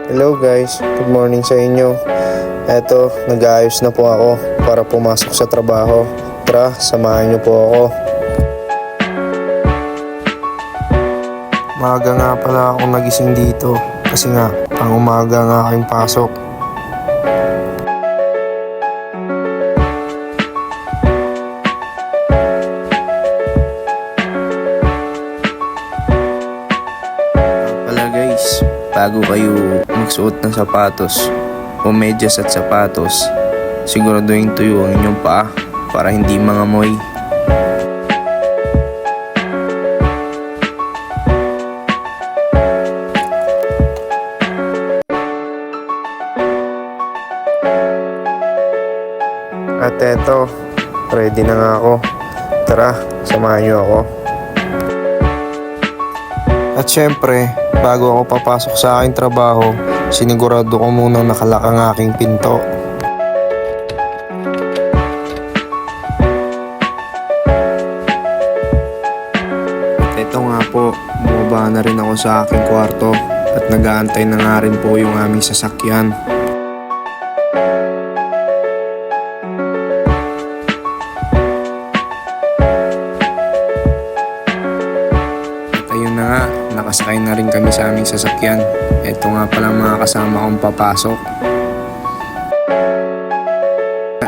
Hello guys, good morning sa inyo. Eto, nag-aayos na po ako para pumasok sa trabaho. Tara, samahan niyo po ako. Maaga nga pala ako nagising dito kasi nga pang umaga nga aking pasok. Pala guys, bago kayo magsuot ng sapatos o medyas at sapatos, siguraduhin tuyo ang inyong paa para hindi mangamoy. At eto, ready na nga ako. Tara, samahan niyo ako. At syempre, bago ako papasok sa aking trabaho, sinigurado ko munang nakalak ang aking pinto. At ito nga po, bumaba na rin ako sa aking kwarto at nag-aantay na nga rin po yung aming sasakyan. Ayun na nga, nakasakay na rin kami sa aming sasakyan. Ito nga palang mga kasama kong papasok.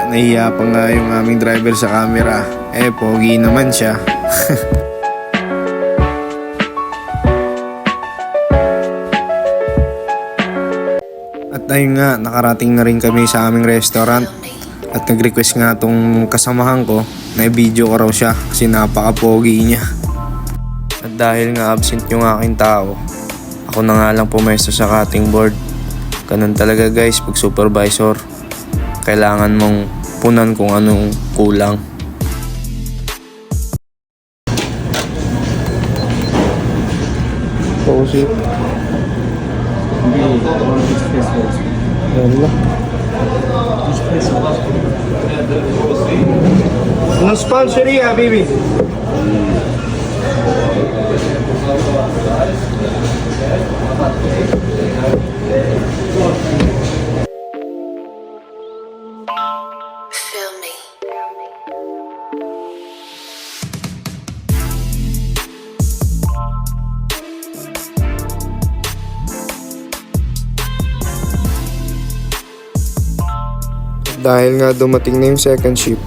Nahiya pa nga yung aming driver sa camera. Pogi naman siya. At ayun nga, nakarating na rin kami sa aming restaurant. At nag-request nga tong kasamahan ko na i-video ko raw siya kasi napaka-pogi niya. At dahil nga absent yung aking tao, ako na nga lang pumesto sa cutting board. Ganun talaga guys pag supervisor. Kailangan mong punan kung anong kulang. Pause it. No sponsoring, habibi. Feel me. Dahil nga dumating na yung second shift,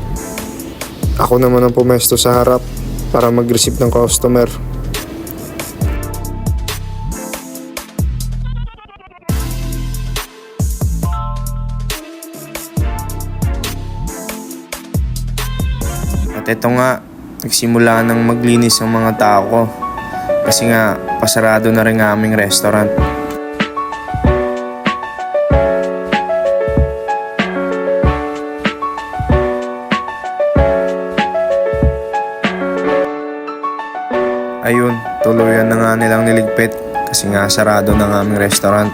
ako naman ang pumesto sa harap para mag-receive ng customer. At eto nga, nagsimula nang maglinis ang mga tao ko kasi nga pasarado na rin ang aming restaurant. Ayun, tuluyan na nga nilang niligpit kasi nga sarado na ang aming restaurant.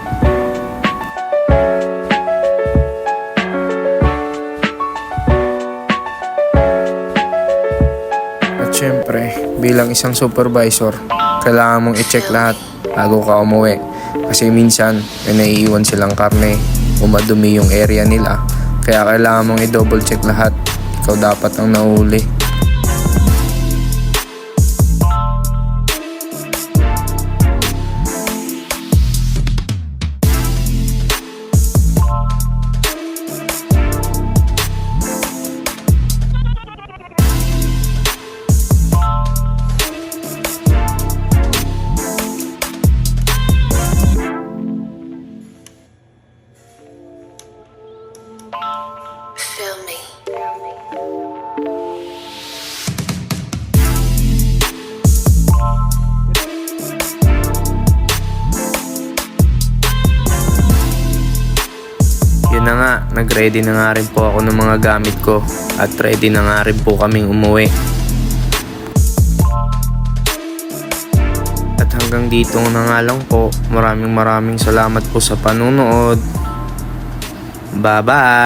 At syempre, bilang isang supervisor, kailangan mong i-check lahat bago ka umuwi. Kasi minsan, may naiiwan silang karne o madumi yung area nila. Kaya kailangan mong i-double check lahat. Ikaw dapat ang nahuli. Feel me. Yun na nga, nag-ready na nga rin po ako ng mga gamit ko at ready na nga rin po kaming umuwi. At hanggang dito na nga lang po. Maraming salamat po sa panunood. Bye-bye!